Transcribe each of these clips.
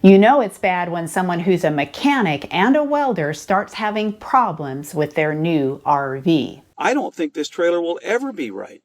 You know it's bad when someone who's a mechanic and a welder starts having problems with their new RV. I don't think this trailer will ever be right.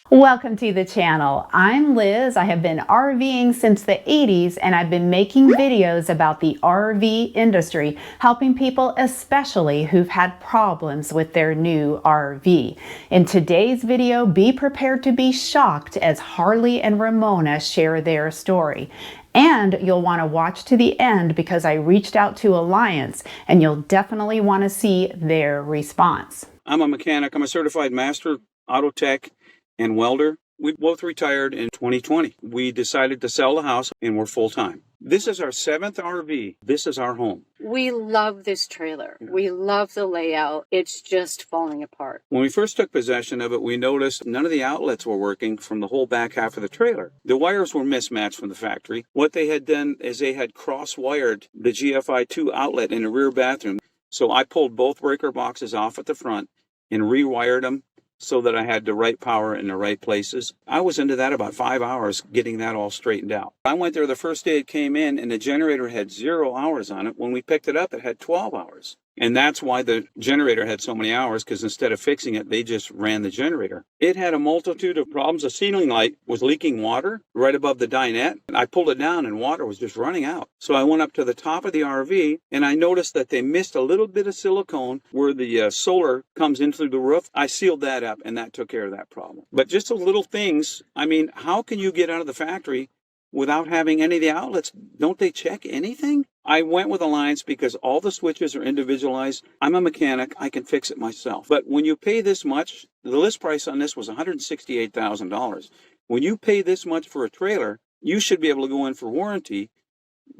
Welcome to the channel. I'm Liz. I have been RVing since the 80s and I've been making videos about the RV industry, helping people especially who've had problems with their new RV. In today's video, be prepared to be shocked as Harley and Ramona share their story. And you'll want to watch to the end because I reached out to Alliance and you'll definitely want to see their response. I'm a mechanic. I'm a certified master auto tech and welder. We both retired in 2020. We decided to sell the house and we're full-time. This is our 7th RV. This is our home. We love this trailer. We love the layout. It's just falling apart. When we first took possession of it, we noticed none of the outlets were working from the whole back half of the trailer. The wires were mismatched from the factory. What they had done is they had cross-wired the GFI 2 outlet in the rear bathroom. So I pulled both breaker boxes off at the front and rewired them so that I had the right power in the right places. I was into that about 5 hours getting that all straightened out. I went there the first day it came in and the generator had 0 hours on it. When we picked it up, it had 12 hours. And that's why the generator had so many hours, because instead of fixing it, they just ran the generator. It had a multitude of problems. The ceiling light was leaking water right above the dinette. I pulled it down and water was just running out. So I went up to the top of the RV and I noticed that they missed a little bit of silicone where the solar comes in through the roof. I sealed that up and that took care of that problem. But just those little things, I mean, how can you get out of the factory without having any of the outlets? Don't they check anything? I went with Alliance because all the switches are individualized. I'm a mechanic. I can fix it myself. But when you pay this much, the list price on this was $168,000. When you pay this much for a trailer, you should be able to go in for warranty,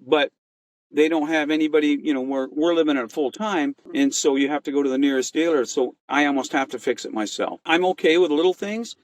but they don't have anybody, you know, we're living it full time. And so you have to go to the nearest dealer. So I almost have to fix it myself. I'm okay with little things,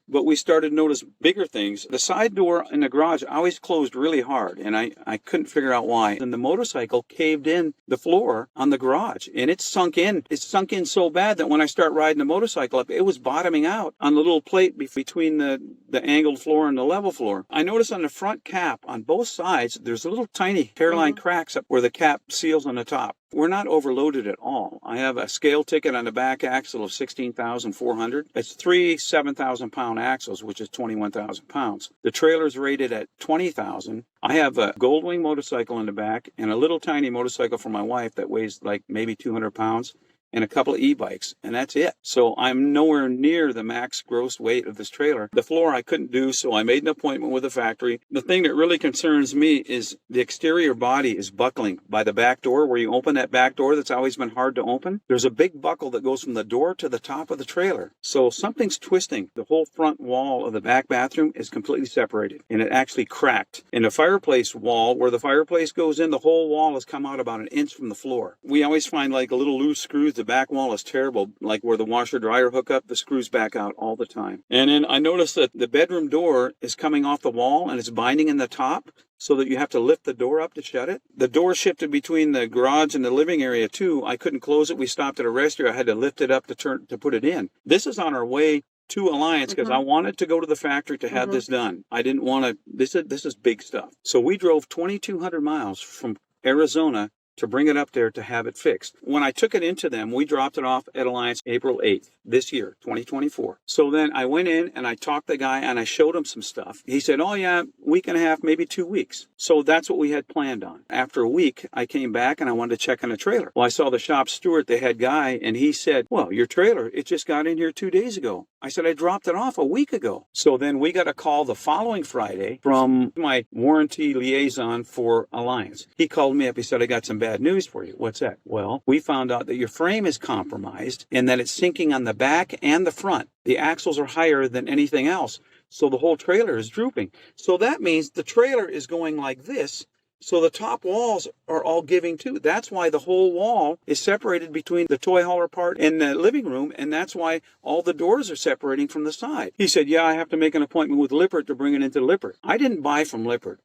but we started to notice bigger things. The side door in the garage always closed really hard, and I couldn't figure out why. And the motorcycle caved in the floor on the garage, and it sunk in. It sunk in so bad that when I start riding the motorcycle up, it was bottoming out on the little plate between the angled floor and the level floor. I noticed on the front cap on both sides, there's little tiny hairline cracks up where the cap seals on the top. We're not overloaded at all. I have a scale ticket on the back axle of 16,400. It's 3 7,000-pound axles, which is 21,000 pounds. The trailer's rated at 20,000. I have a Goldwing motorcycle in the back and a little tiny motorcycle for my wife that weighs like maybe 200 pounds. And a couple of e-bikes, and that's it. So I'm nowhere near the max gross weight of this trailer. The floor I couldn't do, so I made an appointment with the factory. The thing that really concerns me is the exterior body is buckling by the back door. Where you open that back door that's always been hard to open, there's a big buckle that goes from the door to the top of the trailer. So something's twisting. The whole front wall of the back bathroom is completely separated, and it actually cracked. In the fireplace wall, where the fireplace goes in, the whole wall has come out about an inch from the floor. We always find like a little loose screws. The back wall is terrible, like where the washer dryer hook up, the screws back out all the time. And then I noticed that the bedroom door is coming off the wall and it's binding in the top so that you have to lift the door up to shut it. The door shifted between the garage and the living area too. I couldn't close it. We stopped at a rest area. I had to lift it up to put it in. This is on our way to Alliance because I wanted to go to the factory to have this done. I didn't want to, this is big stuff. So we drove 2,200 miles from Arizona to bring it up there to have it fixed. When I took it into them, we dropped it off at Alliance April 8th this year, 2024. So then I went in and I talked to the guy and I showed him some stuff. He said, oh yeah, week and a half, maybe 2 weeks. So that's what we had planned on. After a week, I came back and I wanted to check on the trailer. Well, I saw the shop steward, the head guy, and he said, well, your trailer, it just got in here 2 days ago. I said, I dropped it off a week ago. So then we got a call the following Friday from my warranty liaison for Alliance. He called me up. He said, I got some bad news for you. What's that? Well, we found out that your frame is compromised and that it's sinking on the back and the front. The axles are higher than anything else. So the whole trailer is drooping. So that means the trailer is going like this. So the top walls are all giving too. That's why the whole wall is separated between the toy hauler part and the living room, and that's why all the doors are separating from the side. He said, yeah, I have to make an appointment with Lippert to bring it into Lippert. I didn't buy from Lippert.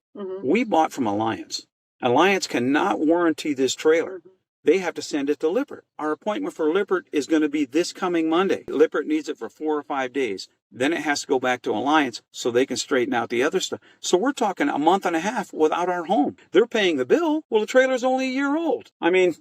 We bought from Alliance. Alliance cannot warranty this trailer. They have to send it to Lippert. Our appointment for Lippert is going to be this coming Monday. Lippert needs it for 4 or 5 days. Then it has to go back to Alliance so they can straighten out the other stuff. So we're talking a month and a half without our home. They're paying the bill. Well, the trailer's only a year old. I mean,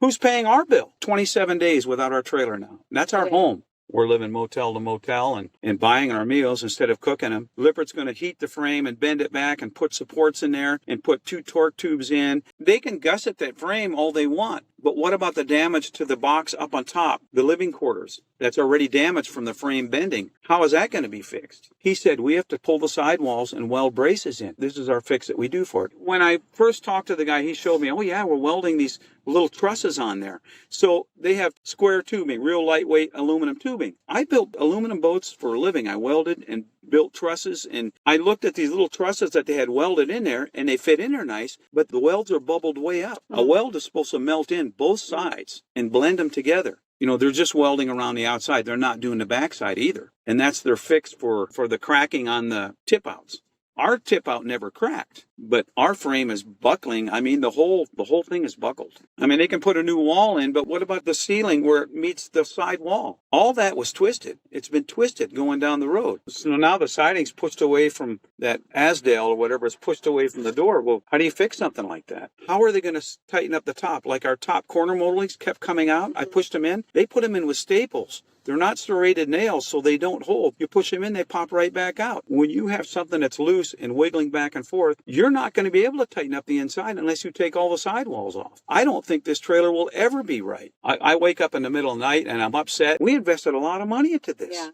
who's paying our bill? 27 days without our trailer now. That's our home. We're living motel to motel and buying our meals instead of cooking them. Lippert's going to heat the frame and bend it back and put supports in there and put 2 torque tubes in. They can gusset that frame all they want. But what about the damage to the box up on top, the living quarters, that's already damaged from the frame bending? How is that going to be fixed? He said, we have to pull the sidewalls and weld braces in. This is our fix that we do for it. When I first talked to the guy, he showed me, oh yeah, we're welding these little trusses on there. So they have square tubing, real lightweight aluminum tubing. I built aluminum boats for a living. I welded and built trusses, and I looked at these little trusses that they had welded in there, and they fit in there nice, but the welds are bubbled way up. A weld is supposed to melt in both sides and blend them together. You know, they're just welding around the outside. They're not doing the backside either. And that's their fix for the cracking on the tip outs. Our tip out never cracked, but our frame is buckling. I mean, the whole thing is buckled. I mean, they can put a new wall in, but what about the ceiling where it meets the side wall? All that was twisted. It's been twisted going down the road. So now the siding's pushed away from that Asdale or whatever. It's pushed away from the door. Well, how do you fix something like that? How are they going to tighten up the top? Like our top corner moldings kept coming out. I pushed them in. They put them in with staples. They're not serrated nails, so they don't hold. You push them in, they pop right back out. When you have something that's loose and wiggling back and forth, you're not going to be able to tighten up the inside unless you take all the sidewalls off. I don't think this trailer will ever be right. I wake up in the middle of the night and I'm upset. We invested a lot of money into this. Yeah.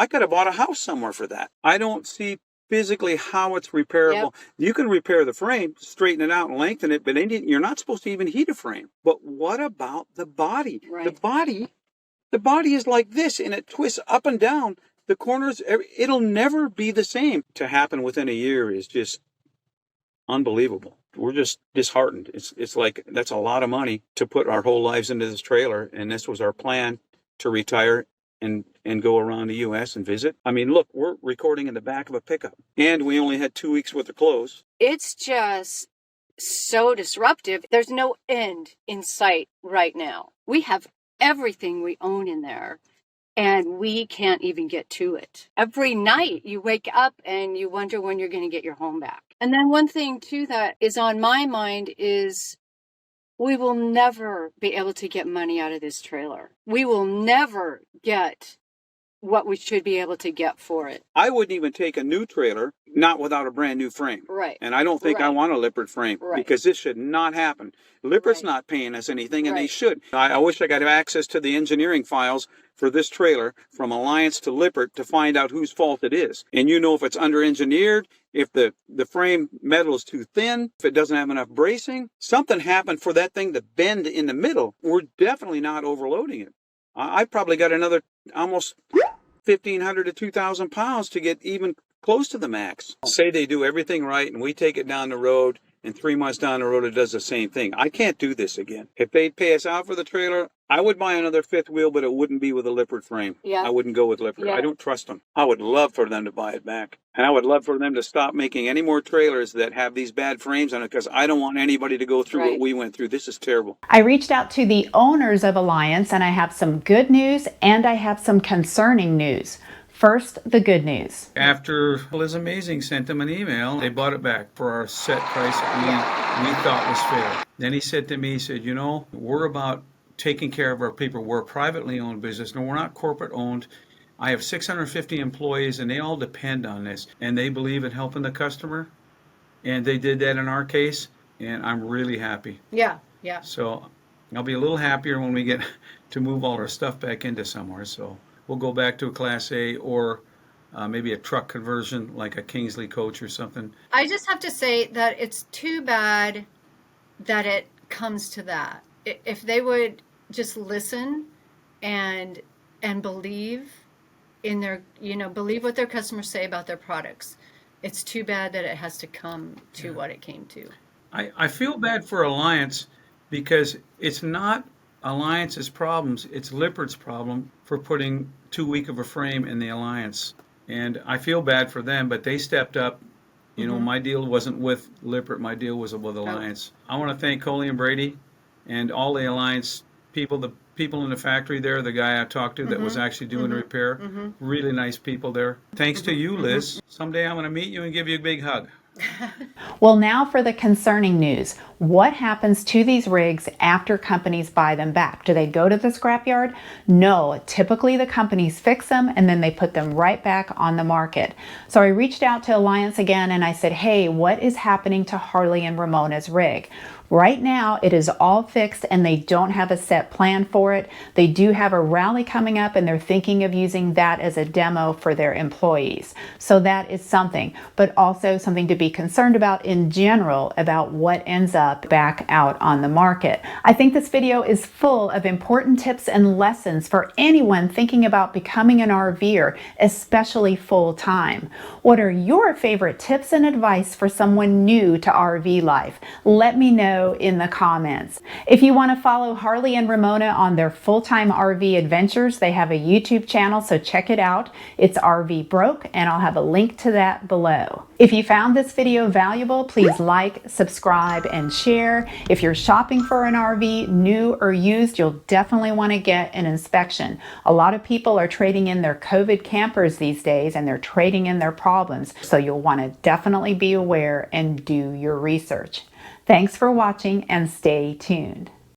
I could have bought a house somewhere for that. I don't see physically how it's repairable. Yep. You can repair the frame, straighten it out and lengthen it, but you're not supposed to even heat a frame. But what about the body? Right. The body is like this, and it twists up and down. The corners, it'll never be the same. To happen within a year is just unbelievable. We're just disheartened. It's like, that's a lot of money to put our whole lives into this trailer, and this was our plan to retire and go around the U.S. and visit. I mean, look, we're recording in the back of a pickup, and we only had 2 weeks worth of clothes. It's just so disruptive. There's no end in sight right now. We have everything we own in there, and we can't even get to it. Every night you wake up and you wonder when you're going to get your home back. And then one thing too that is on my mind is we will never be able to get money out of this trailer. We will never get what we should be able to get for it. I wouldn't even take a new trailer, not without a brand new frame. Right. And I don't think I want a lippert frame because this should not happen. Lippert's not paying us anything, and they should. I wish I could have access to the engineering files for this trailer from Alliance to Lippert to find out whose fault it is. And you know if it's under-engineered, if the frame metal is too thin, if it doesn't have enough bracing, something happened for that thing to bend in the middle. We're definitely not overloading it. I probably got another almost 1,500 to 2,000 pounds to get even close to the max. Say they do everything right and we take it down the road, and 3 months down the road it does the same thing. I can't do this again. If they'd pay us out for the trailer, I would buy another fifth wheel, but it wouldn't be with a Lippert frame. Yeah. I wouldn't go with Lippert. Yeah. I don't trust them. I would love for them to buy it back. And I would love for them to stop making any more trailers that have these bad frames on it, because I don't want anybody to go through what we went through. This is terrible. I reached out to the owners of Alliance, and I have some good news and I have some concerning news. First, the good news. After Liz Amazing sent them an email, they bought it back for our set price that we thought was fair. Then he said to me, he said, you know, we're about taking care of our people. We're a privately owned business, and we're not corporate owned. I have 650 employees, and they all depend on this, and they believe in helping the customer, and they did that in our case, and I'm really happy. Yeah. So I'll be a little happier when we get to move all our stuff back into somewhere, so we'll go back to a Class A or maybe a truck conversion like a Kingsley coach or something. I just have to say that it's too bad that it comes to that. If they would just listen and believe in their, believe what their customers say about their products. It's too bad that it has to come to what it came to. I feel bad for Alliance because it's not Alliance's problems, it's Lippert's problem for putting too weak of a frame in the Alliance. And I feel bad for them, but they stepped up. You know, my deal wasn't with Lippert, my deal was with Alliance. I want to thank Coley and Brady and all the Alliance people. people in the factory there, the guy I talked to that was actually doing the repair, really nice people there. Thanks to you, Liz. Someday I'm going to meet you and give you a big hug. Well, now for the concerning news. What happens to these rigs after companies buy them back? Do they go to the scrapyard? No, typically the companies fix them and then they put them right back on the market. So I reached out to Alliance again and I said, hey, what is happening to Harley and Ramona's rig? Right now, it is all fixed and they don't have a set plan for it. They do have a rally coming up and they're thinking of using that as a demo for their employees. So that is something, but also something to be concerned about in general about what ends up back out on the market. I think this video is full of important tips and lessons for anyone thinking about becoming an RVer, especially full time. What are your favorite tips and advice for someone new to RV life? Let me know in the comments. If you want to follow Harley and Ramona on their full-time RV adventures, they have a YouTube channel, so check it out. It's RV Broke, and I'll have a link to that below. If you found this video valuable, please like, subscribe, and share. If you're shopping for an RV, new or used, you'll definitely want to get an inspection. A lot of people are trading in their COVID campers these days, and they're trading in their problems, so you'll want to definitely be aware and do your research. Thanks for watching and stay tuned.